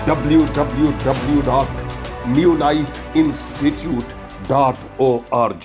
www.newlifeinstitute.org।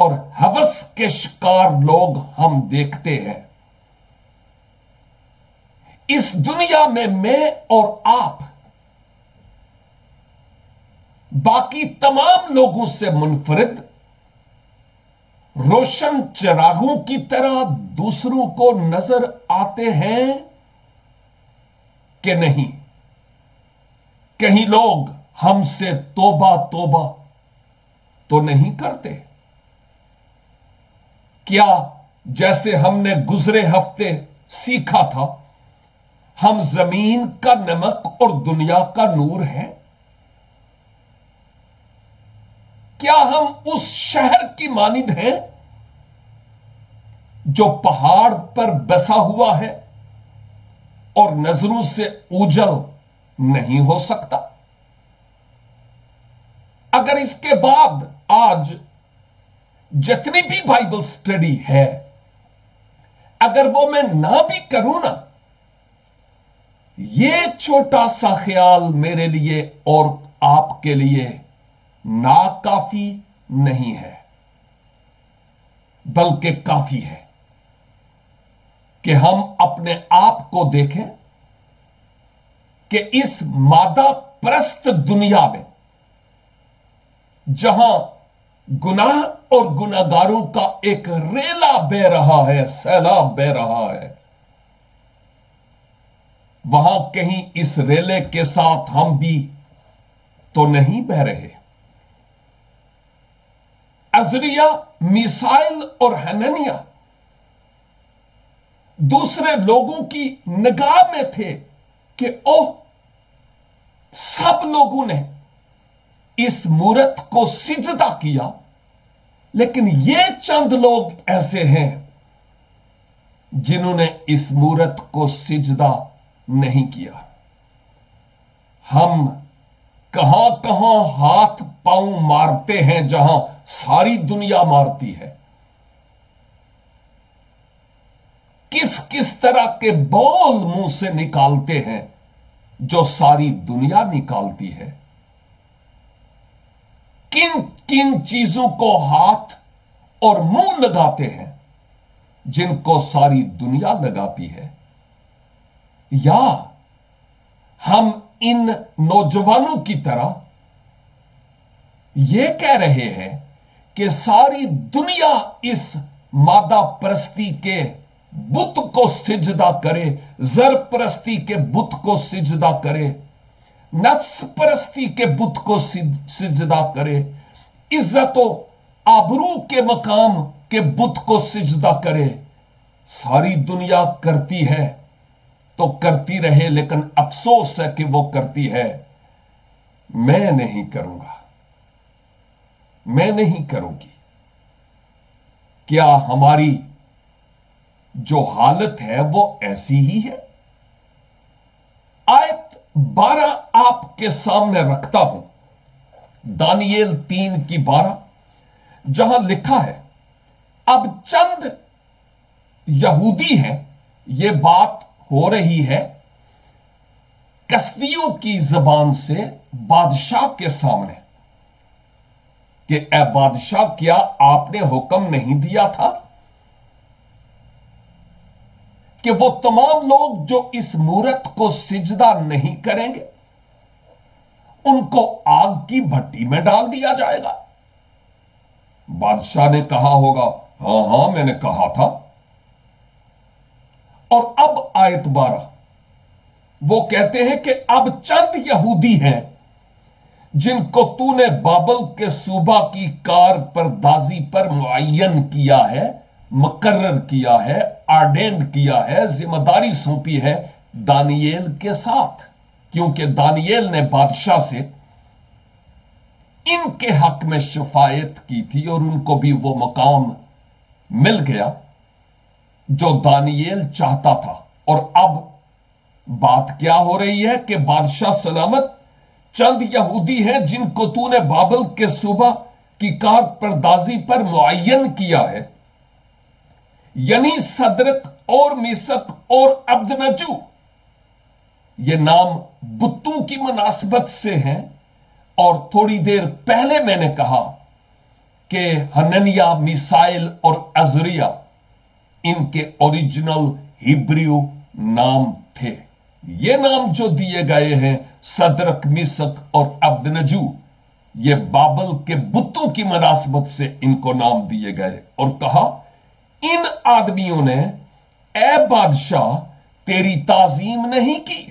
اور ہوس کے شکار لوگ ہم دیکھتے ہیں۔ اس دنیا میں اور آپ باقی تمام لوگوں سے منفرد روشن چراغوں کی طرح دوسروں کو نظر آتے ہیں کہ نہیں؟ کہیں لوگ ہم سے توبہ توبہ تو نہیں کرتے؟ کیا جیسے ہم نے گزرے ہفتے سیکھا تھا، ہم زمین کا نمک اور دنیا کا نور ہیں؟ کیا ہم اس شہر کی مانند ہیں جو پہاڑ پر بسا ہوا ہے اور نظروں سے اوجھل نہیں ہو سکتا؟ اگر اس کے بعد آج جتنی بھی بائبل سٹڈی ہے، اگر وہ میں نہ بھی کروں نا، یہ چھوٹا سا خیال میرے لیے اور آپ کے لیے ناکافی نہیں ہے، بلکہ کافی ہے کہ ہم اپنے آپ کو دیکھیں کہ اس مادہ پرست دنیا میں جہاں گناہ اور گناہگاروں کا ایک ریلا بہ رہا ہے، سیلاب بہ رہا ہے، وہاں کہیں اس ریلے کے ساتھ ہم بھی تو نہیں بہ رہے؟ عزریہ، میسائل اور حنانیہ دوسرے لوگوں کی نگاہ میں تھے کہ اوہ، سب لوگوں نے اس مورت کو سجدہ کیا، لیکن یہ چند لوگ ایسے ہیں جنہوں نے اس مورت کو سجدہ نہیں کیا۔ ہم کہاں کہاں ہاتھ پاؤں مارتے ہیں جہاں ساری دنیا مارتی ہے؟ کس کس طرح کے بول منہ سے نکالتے ہیں جو ساری دنیا نکالتی ہے؟ کن کن چیزوں کو ہاتھ اور منہ لگاتے ہیں جن کو ساری دنیا لگاتی ہے؟ یا ہم ان نوجوانوں کی طرح یہ کہہ رہے ہیں کہ ساری دنیا اس مادہ پرستی کے بت کو سجدہ کرے، زر پرستی کے بت کو سجدہ کرے، نفس پرستی کے بت کو سجدہ کرے، عزت و آبرو کے مقام کے بت کو سجدہ کرے؟ ساری دنیا کرتی ہے تو کرتی رہے، لیکن افسوس ہے کہ وہ کرتی ہے، میں نہیں کروں گا، میں نہیں کروں گی۔ کیا ہماری جو حالت ہے وہ ایسی ہی ہے؟ آیت 12 آپ کے سامنے رکھتا ہوں، دانیل 3:12، جہاں لکھا ہے، اب چند یہودی ہیں، یہ بات ہو رہی ہے کسدیوں کی زبان سے بادشاہ کے سامنے، کہ اے بادشاہ، کیا آپ نے حکم نہیں دیا تھا کہ وہ تمام لوگ جو اس مورت کو سجدہ نہیں کریں گے ان کو آگ کی بھٹی میں ڈال دیا جائے گا؟ بادشاہ نے کہا ہوگا، ہاں ہاں میں نے کہا تھا۔ اور اب آیت 12 وہ کہتے ہیں کہ اب چند یہودی ہیں جن کو تو نے بابل کے صوبہ کی کار پردازی پر معین کیا ہے، مقرر کیا ہے، آرڈینڈ کیا ہے، ذمہ داری سونپی ہے دانییل کے ساتھ، کیونکہ دانییل نے بادشاہ سے ان کے حق میں شفاعت کی تھی اور ان کو بھی وہ مقام مل گیا جو دانییل چاہتا تھا۔ اور اب بات کیا ہو رہی ہے کہ بادشاہ سلامت، چند یہودی ہیں جن کو تو نے بابل کے صوبہ کی کار پردازی پر معین کیا ہے، یعنی صدرک اور میسک اور عبدنجو، یہ نام بتوں کی مناسبت سے ہیں۔ اور تھوڑی دیر پہلے میں نے کہا کہ ہننیا، میسائل اور عزریہ ان کے اوریجنل ہیبریو نام تھے۔ یہ نام جو دیے گئے ہیں صدرک، میثق اور عبدنجو، یہ بابل کے بتوں کی مناسبت سے ان کو نام دیے گئے، اور کہا ان آدمیوں نے اے بادشاہ تیری تعظیم نہیں کی،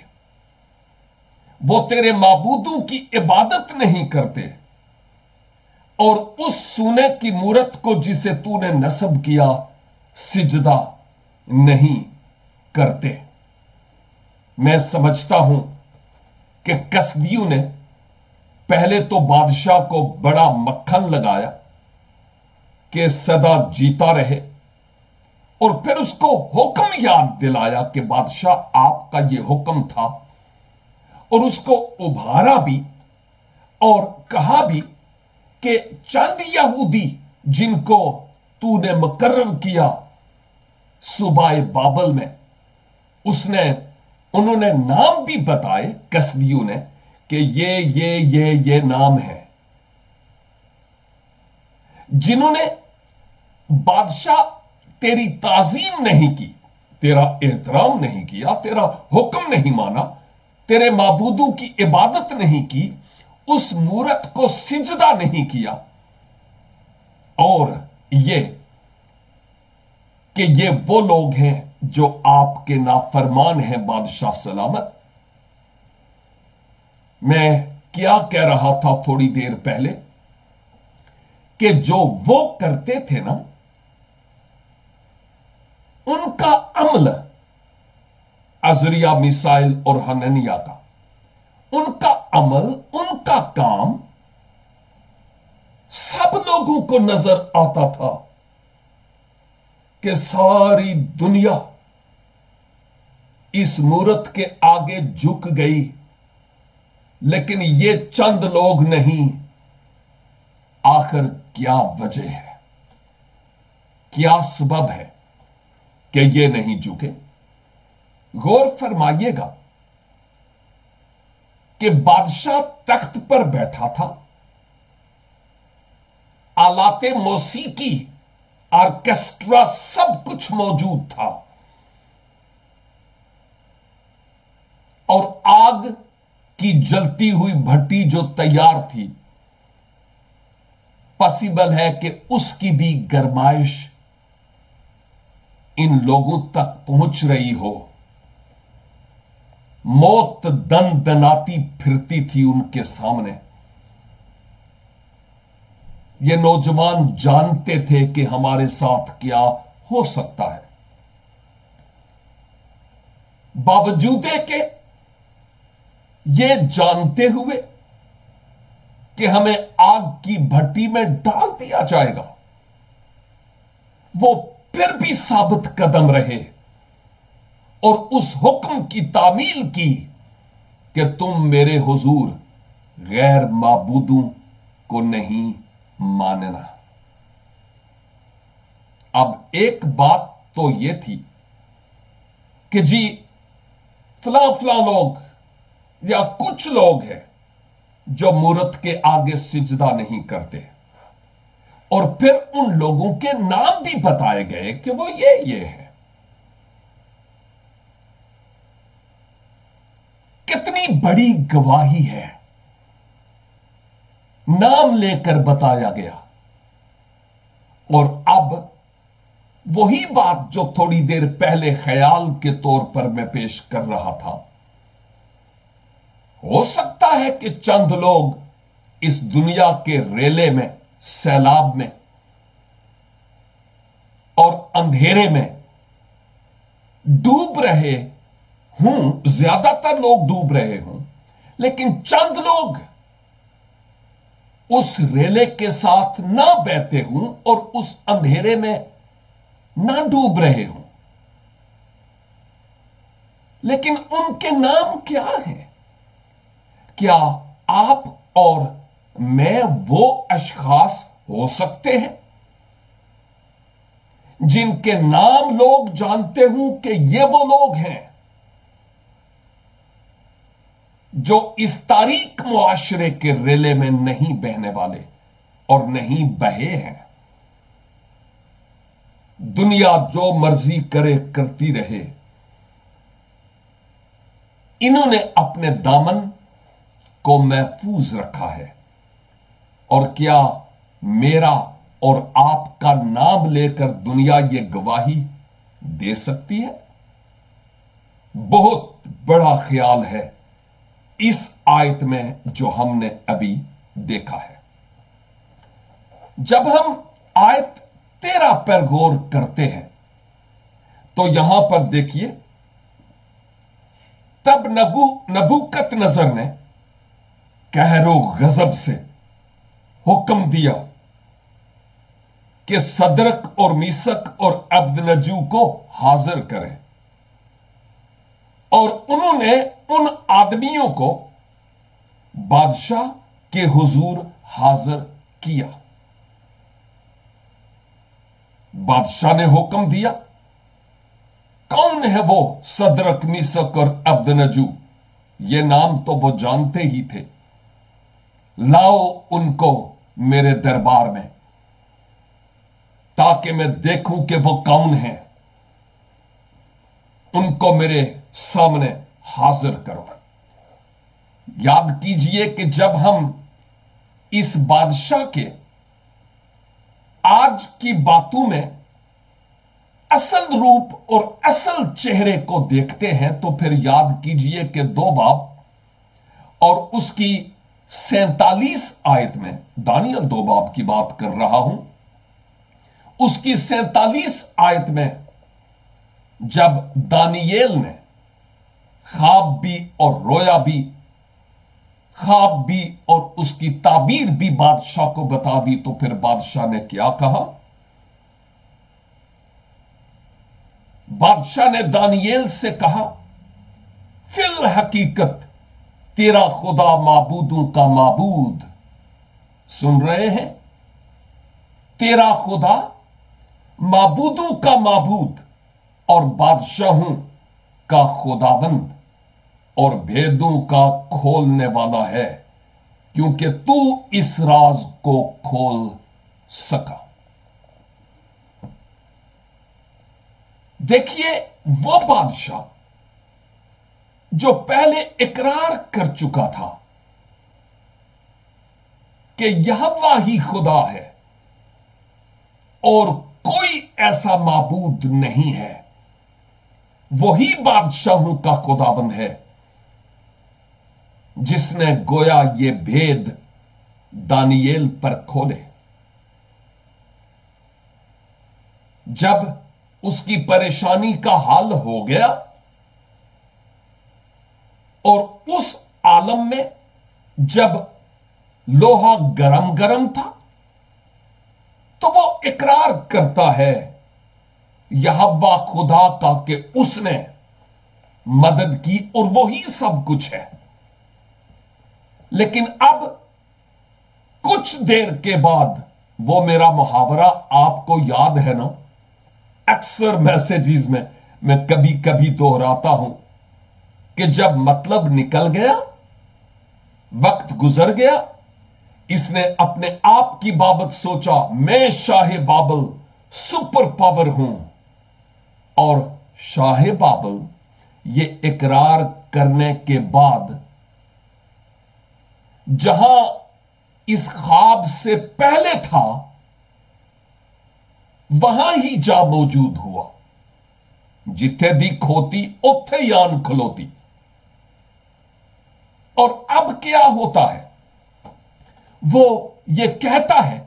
وہ تیرے معبودوں کی عبادت نہیں کرتے، اور اس سونے کی مورت کو جسے تو نے نصب کیا سجدہ نہیں کرتے۔ میں سمجھتا ہوں کہ کسدیوں نے پہلے تو بادشاہ کو بڑا مکھن لگایا کہ سدا جیتا رہے، اور پھر اس کو حکم یاد دلایا کہ بادشاہ آپ کا یہ حکم تھا، اور اس کو ابھارا بھی اور کہا بھی کہ چند یہودی جن کو تو نے مقرر کیا صوبہ بابل میں، انہوں نے نام بھی بتائے کسدیوں نے کہ یہ نام ہے، جنہوں نے بادشاہ تیری تعظیم نہیں کی، تیرا احترام نہیں کیا، تیرا حکم نہیں مانا، تیرے معبودوں کی عبادت نہیں کی، اس مورت کو سجدہ نہیں کیا، اور یہ کہ یہ وہ لوگ ہیں جو آپ کے نافرمان ہیں بادشاہ سلامت۔ میں کیا کہہ رہا تھا تھوڑی دیر پہلے کہ جو وہ کرتے تھے نا، ان کا عمل، عزریہ، میسائل اور ہننیا کا، ان کا عمل، ان کا کام سب لوگوں کو نظر آتا تھا کہ ساری دنیا اس مورت کے آگے جھک گئی، لیکن یہ چند لوگ نہیں۔ آخر کیا وجہ ہے، کیا سبب ہے کہ یہ نہیں جھکے؟ غور فرمائیے گا کہ بادشاہ تخت پر بیٹھا تھا، آلات موسیقی، آرکیسٹرا سب کچھ موجود تھا، اور آگ کی جلتی ہوئی بھٹی جو تیار تھی، پاسبل ہے کہ اس کی بھی گرمائش ان لوگوں تک پہنچ رہی ہو۔ موت دن دناتی پھرتی تھی ان کے سامنے۔ یہ نوجوان جانتے تھے کہ ہمارے ساتھ کیا ہو سکتا ہے، باوجود کہ یہ جانتے ہوئے کہ ہمیں آگ کی بھٹی میں ڈال دیا جائے گا، وہ پھر بھی ثابت قدم رہے اور اس حکم کی تعمیل کی کہ تم میرے حضور غیر معبودوں کو نہیں ماننا۔ اب ایک بات تو یہ تھی کہ جی فلاں فلاں لوگ یا کچھ لوگ ہیں جو مورت کے آگے سجدہ نہیں کرتے، اور پھر ان لوگوں کے نام بھی بتائے گئے کہ وہ یہ ہے۔ کتنی بڑی گواہی ہے، نام لے کر بتایا گیا۔ اور اب وہی بات جو تھوڑی دیر پہلے خیال کے طور پر میں پیش کر رہا تھا، ہو سکتا ہے کہ چند لوگ اس دنیا کے ریلے میں، سیلاب میں اور اندھیرے میں ڈوب رہے ہوں، زیادہ تر لوگ ڈوب رہے ہوں، لیکن چند لوگ اس ریلے کے ساتھ نہ بہتے ہوں اور اس اندھیرے میں نہ ڈوب رہے ہوں، لیکن ان کے نام کیا ہیں؟ کیا آپ اور میں وہ اشخاص ہو سکتے ہیں جن کے نام لوگ جانتے ہوں کہ یہ وہ لوگ ہیں جو اس تاریک معاشرے کے ریلے میں نہیں بہنے والے، اور نہیں بہے ہیں۔ دنیا جو مرضی کرے کرتی رہے، انہوں نے اپنے دامن کو محفوظ رکھا ہے۔ اور کیا میرا اور آپ کا نام لے کر دنیا یہ گواہی دے سکتی ہے؟ بہت بڑا خیال ہے اس آیت میں جو ہم نے ابھی دیکھا ہے۔ جب ہم آیت 13 پر غور کرتے ہیں تو یہاں پر دیکھیے، تب نبوکت نظر نے قہر و غضب سے حکم دیا کہ صدرک اور میثق اور عبدنجو کو حاضر کریں، اور انہوں نے ان آدمیوں کو بادشاہ کے حضور حاضر کیا۔ بادشاہ نے حکم دیا، کون ہے وہ صدرک، میثق اور عبدنجو؟ یہ نام تو وہ جانتے ہی تھے۔ لاؤ ان کو میرے دربار میں تاکہ میں دیکھوں کہ وہ کون ہیں، ان کو میرے سامنے حاضر کرو۔ یاد کیجئے کہ جب ہم اس بادشاہ کے آج کی باتوں میں اصل روپ اور اصل چہرے کو دیکھتے ہیں تو پھر یاد کیجئے کہ 2 باب اور اس کی 47 آیت میں، دانیل 2 باب کی بات کر رہا ہوں، اس کی 47 آیت میں جب دانیل نے خواب بھی اور رویا بھی، خواب بھی اور اس کی تعبیر بھی بادشاہ کو بتا دی، تو پھر بادشاہ نے کیا کہا؟ بادشاہ نے دانیل سے کہا، فی الحقیقت تیرا خدا معبودوں کا معبود۔ سن رہے ہیں؟ تیرا خدا معبودوں کا معبود اور بادشاہوں کا خداوند اور بھیدوں کا کھولنے والا ہے، کیونکہ تو اس راز کو کھول سکا۔ دیکھیے، وہ بادشاہ جو پہلے اقرار کر چکا تھا کہ یہوہ ہی خدا ہے اور کوئی ایسا معبود نہیں ہے، وہی بادشاہوں کا خداوند ہے، جس نے گویا یہ بھید دانیل پر کھولے۔ جب اس کی پریشانی کا حل ہو گیا اور اس عالم میں جب لوہا گرم گرم تھا تو وہ اقرار کرتا ہے یہوہ خدا کا کہ اس نے مدد کی اور وہی سب کچھ ہے۔ لیکن اب کچھ دیر کے بعد وہ میرا محاورہ آپ کو یاد ہے نا، اکثر میسیجز میں کبھی کبھی دہراتا ہوں کہ جب مطلب نکل گیا، وقت گزر گیا، اس نے اپنے آپ کی بابت سوچا میں شاہ بابل سپر پاور ہوں، اور شاہ بابل یہ اقرار کرنے کے بعد جہاں اس خواب سے پہلے تھا وہاں ہی جا موجود ہوا، جتھے دی کھوتی اتھے ہی آن کھلوتی۔ اور اب کیا ہوتا ہے؟ وہ یہ کہتا ہے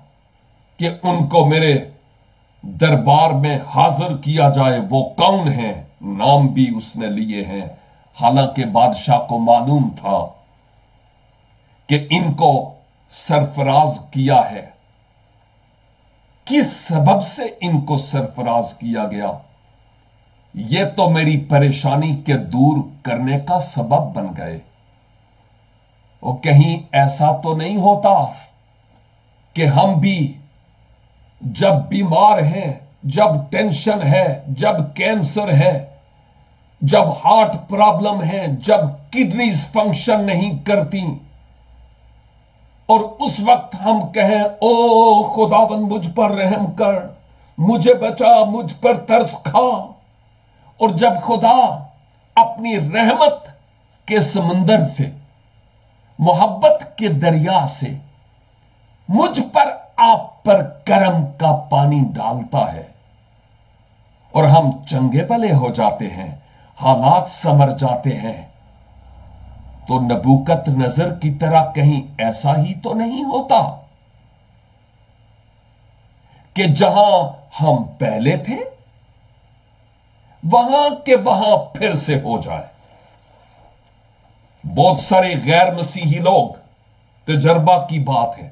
کہ ان کو میرے دربار میں حاضر کیا جائے۔ وہ کون ہیں؟ نام بھی اس نے لیے ہیں، حالانکہ بادشاہ کو معلوم تھا کہ ان کو سرفراز کیا ہے۔ کس سبب سے ان کو سرفراز کیا گیا؟ یہ تو میری پریشانی کے دور کرنے کا سبب بن گئے۔ اور کہیں ایسا تو نہیں ہوتا کہ ہم بھی جب بیمار ہیں، جب ٹینشن ہے، جب کینسر ہے، جب ہارٹ پرابلم ہے، جب کڈنیز فنکشن نہیں کرتی اور اس وقت ہم کہیں او خداوند مجھ پر رحم کر، مجھے بچا، مجھ پر ترس کھا، اور جب خدا اپنی رحمت کے سمندر سے، محبت کے دریا سے مجھ پر، آپ پر کرم کا پانی ڈالتا ہے اور ہم چنگے بھلے ہو جاتے ہیں، حالات سنور جاتے ہیں، تو نبوکت نظر کی طرح کہیں ایسا ہی تو نہیں ہوتا کہ جہاں ہم پہلے تھے وہاں کے وہاں پھر سے ہو جائے۔ بہت سارے غیر مسیحی لوگ، تجربہ کی بات ہے،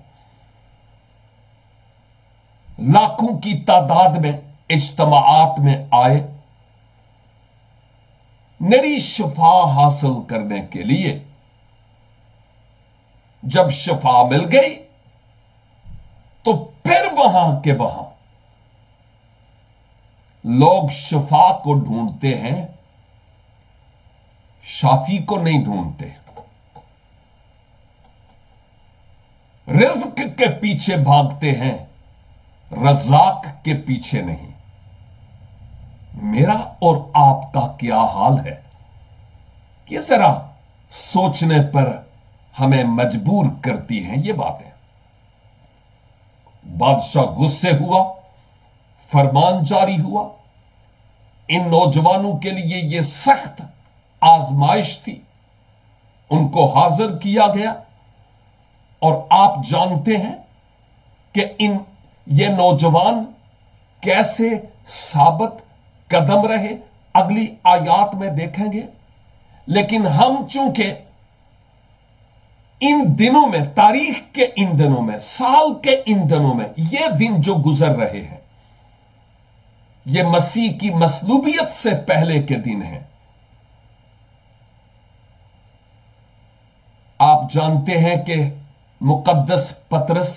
لاکھوں کی تعداد میں اجتماعات میں آئے نری شفا حاصل کرنے کے لیے۔ جب شفا مل گئی تو پھر وہاں کے وہاں لوگ شفا کو ڈھونڈتے ہیں، شافی کو نہیں ڈھونڈتے، رزق کے پیچھے بھاگتے ہیں، رزاق کے پیچھے نہیں۔ میرا اور آپ کا کیا حال ہے؟ یہ ذرا سوچنے پر ہمیں مجبور کرتی ہیں یہ باتیں۔ بادشاہ غصے ہوا، فرمان جاری ہوا، ان نوجوانوں کے لیے یہ سخت آزمائش تھی، ان کو حاضر کیا گیا، اور آپ جانتے ہیں کہ یہ نوجوان کیسے ثابت قدم رہے، اگلی آیات میں دیکھیں گے۔ لیکن ہم چونکہ ان دنوں میں، تاریخ کے ان دنوں میں، سال کے ان دنوں میں، یہ دن جو گزر رہے ہیں یہ مسیح کی مصلوبیت سے پہلے کے دن ہیں۔ آپ جانتے ہیں کہ مقدس پطرس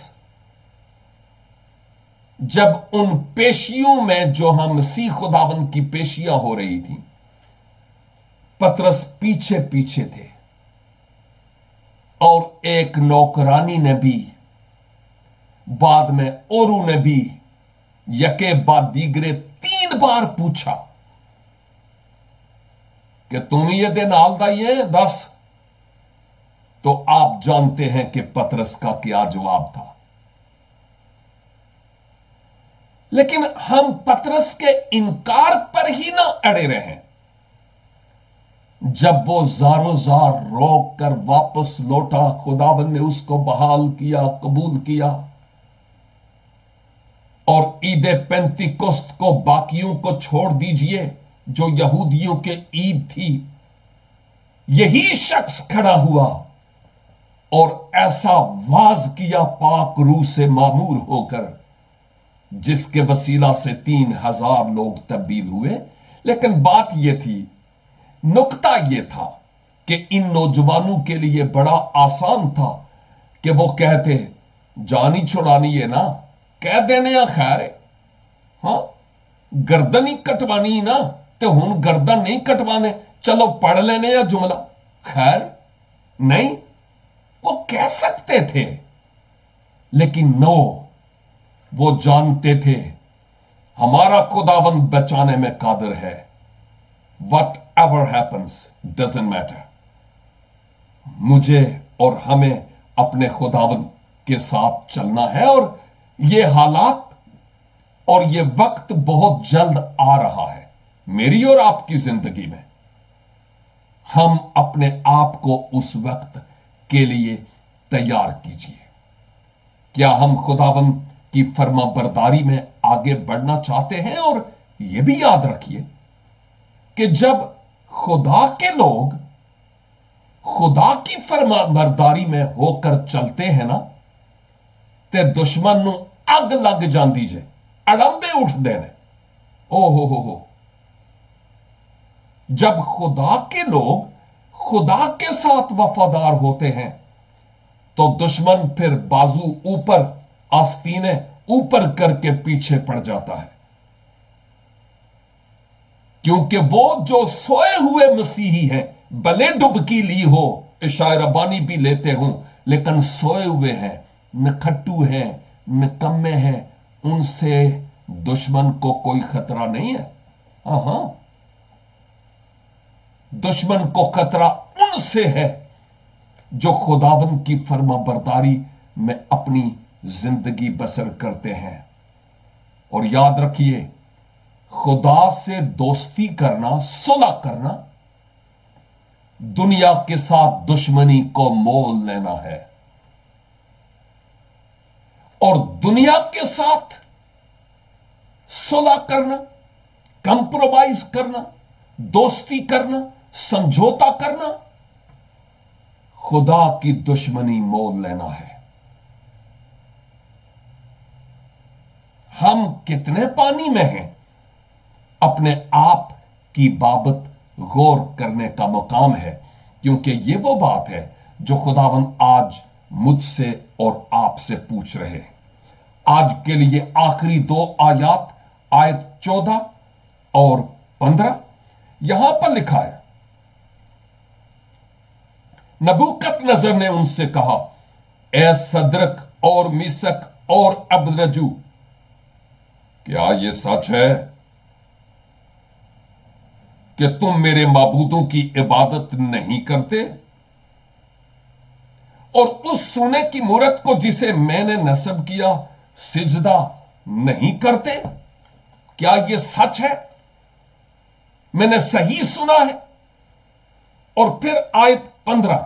جب ان پیشیوں میں جو ہم مسیح خداوند کی پیشیاں ہو رہی تھی، پطرس پیچھے پیچھے تھے، اور ایک نوکرانی نے بھی، بعد میں اورو نے بھی، یکے بعد دیگرے 3 بار پوچھا کہ تم یہ دن آل دا یہ دس۔ تو آپ جانتے ہیں کہ پطرس کا کیا جواب تھا۔ لیکن ہم پطرس کے انکار پر ہی نہ اڑے رہیں۔ جب وہ زارو زار روک کر واپس لوٹا، خداوند نے اس کو بحال کیا، قبول کیا، اور عید پینتیکوست کو باقیوں کو چھوڑ دیجئے جو یہودیوں کے عید تھی، یہی شخص کھڑا ہوا اور ایسا واز کیا پاک روح سے معمور ہو کر، جس کے وسیلہ سے 3000 لوگ تبدیل ہوئے۔ لیکن بات یہ تھی، نقطہ یہ تھا کہ ان نوجوانوں کے لیے بڑا آسان تھا کہ وہ کہتے جانی چھڑانی ہے نا، کہہ دینے یا خیر ہے، ہاں گردن ہی کٹوانی نا، تو ہن گردن نہیں کٹوانے، چلو پڑھ لینے یا جملہ، خیر نہیں، وہ کہہ سکتے تھے۔ لیکن نو، وہ جانتے تھے ہمارا خداوند بچانے میں قادر ہے۔ What ever happens doesn't matter. مجھے اور ہمیں اپنے خداوند کے ساتھ چلنا ہے، اور یہ حالات اور یہ وقت بہت جلد آ رہا ہے میری اور آپ کی زندگی میں۔ ہم اپنے آپ کو اس وقت کے لیے تیار کیجئے۔ کیا ہم خداوند کی فرما برداری میں آگے بڑھنا چاہتے ہیں؟ اور یہ بھی یاد رکھیے کہ جب خدا کے لوگ خدا کی فرما برداری میں ہو کر چلتے ہیں نا، تے دشمن نو اگ لگ جاندی جے، اڑمبے اٹھتے ہیں۔ او ہو، جب خدا کے لوگ خدا کے ساتھ وفادار ہوتے ہیں تو دشمن پھر بازو اوپر، آستینے اوپر کر کے پیچھے پڑ جاتا ہے، کیونکہ وہ جو سوئے ہوئے مسیحی ہیں، بھلے ڈبکی لی ہو، عشاء ربانی بھی لیتے ہوں، لیکن سوئے ہوئے ہیں، نکھٹو ہیں، نکمے ہیں، ان سے دشمن کو کوئی خطرہ نہیں ہے۔ ہاں، دشمن کو خطرہ ان سے ہے جو خداوند کی فرما برداری میں اپنی زندگی بسر کرتے ہیں۔ اور یاد رکھیے، خدا سے دوستی کرنا، صلح کرنا، دنیا کے ساتھ دشمنی کو مول لینا ہے۔ اور دنیا کے ساتھ صلح کرنا، کمپرومائز کرنا، دوستی کرنا، سمجھوتا کرنا، خدا کی دشمنی مول لینا ہے۔ ہم کتنے پانی میں ہیں، اپنے آپ کی بابت غور کرنے کا مقام ہے، کیونکہ یہ وہ بات ہے جو خداوند آج مجھ سے اور آپ سے پوچھ رہے ہیں۔ آج کے لیے آخری 2 آیات، آیت 14 اور 15 یہاں پر لکھا ہے، نبوکت نظر نے ان سے کہا، اے صدرک اور میسک اور ابدنجو، کیا یہ سچ ہے کہ تم میرے معبودوں کی عبادت نہیں کرتے اور اس سونے کی مورت کو جسے میں نے نصب کیا سجدہ نہیں کرتے؟ کیا یہ سچ ہے؟ میں نے صحیح سنا ہے؟ اور پھر آیت 15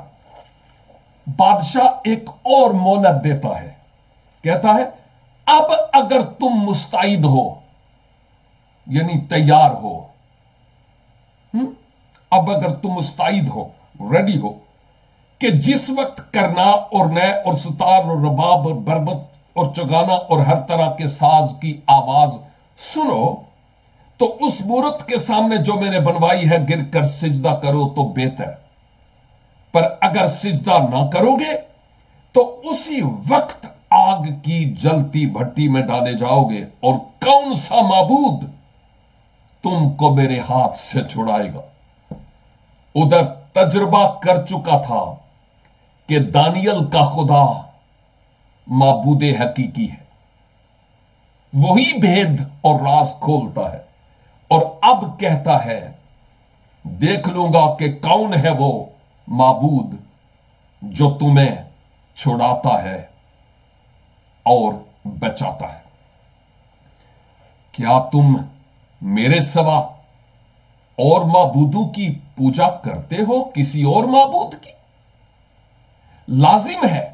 بادشاہ ایک اور مہلت دیتا ہے، کہتا ہے، اب اگر تم مستعد ہو، یعنی تیار ہو، اب اگر تم مستعد ہو، ریڈی ہو، کہ جس وقت کرنا اور نئے اور ستار اور رباب اور بربت اور چگانا اور ہر طرح کے ساز کی آواز سنو، تو اس مورت کے سامنے جو میں نے بنوائی ہے گر کر سجدہ کرو تو بہتر، پر اگر سجدہ نہ کرو گے تو اسی وقت آگ کی جلتی بھٹی میں ڈالے جاؤ گے، اور کون سا معبود تم کو میرے ہاتھ سے چھڑائے گا؟ ادھر تجربہ کر چکا تھا کہ دانیل کا خدا معبود حقیقی ہے، وہی بھید اور راز کھولتا ہے، اور اب کہتا ہے دیکھ لوں گا کہ کون ہے وہ معبود جو تمہیں چھڑاتا ہے اور بچاتا ہے۔ کیا تم میرے سوا اور معبودوں کی پوجا کرتے ہو، کسی اور معبود کی؟ لازم ہے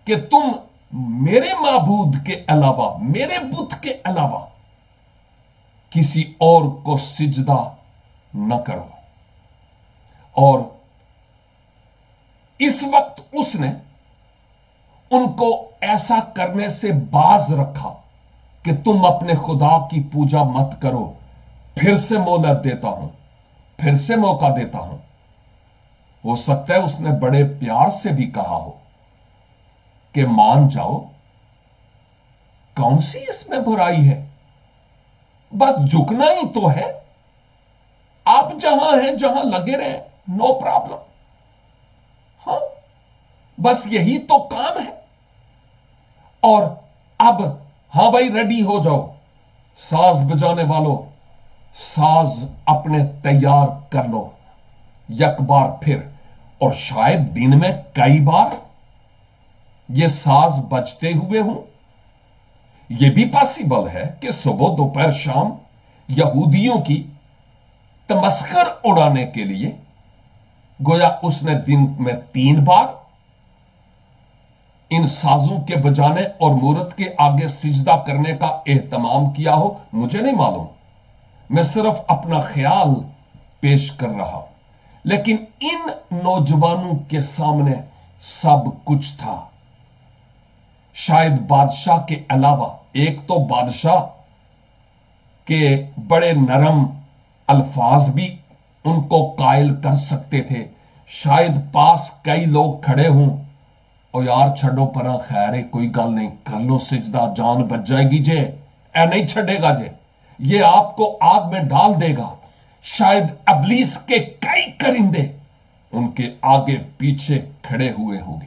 کہ تم میرے معبود کے علاوہ، میرے بت کے علاوہ کسی اور کو سجدہ نہ کرو۔ اور اس وقت اس نے ان کو ایسا کرنے سے باز رکھا کہ تم اپنے خدا کی پوجا مت کرو۔ پھر سے مہلت دیتا ہوں، پھر سے موقع دیتا ہوں۔ ہو سکتا ہے اس نے بڑے پیار سے بھی کہا ہو کہ مان جاؤ، کون سی اس میں برائی ہے، بس جھکنا ہی تو ہے، آپ جہاں ہیں جہاں لگے رہے، نو پرابلم، ہاں بس یہی تو کام ہے۔ اور اب ہاں بھائی ریڈی ہو جاؤ، ساز بجانے والوں ساز اپنے تیار کر لو، یک بار پھر، اور شاید دن میں کئی بار یہ ساز بجتے ہوئے ہوں۔ یہ بھی پاسبل ہے کہ صبح دوپہر شام یہودیوں کی تمسخر اڑانے کے لیے گویا اس نے دن میں 3 بار ان سازوں کے بجانے اور مورت کے آگے سجدہ کرنے کا اہتمام کیا ہو، مجھے نہیں معلوم، میں صرف اپنا خیال پیش کر رہا ہوں۔ لیکن ان نوجوانوں کے سامنے سب کچھ تھا۔ شاید بادشاہ کے علاوہ، ایک تو بادشاہ کے بڑے نرم الفاظ بھی ان کو قائل کر سکتے تھے، شاید پاس کئی لوگ کھڑے ہوں، اور یار چھڑو پرا، خیر ہے کوئی گل نہیں، کر لو سجدہ، جان بچ جائے گی جے، اے نہیں چھڑے گا جے، یہ آپ کو آگ میں ڈال دے گا۔ شاید ابلیس کے کئی کرندے ان کے آگے پیچھے کھڑے ہوئے ہوں گے۔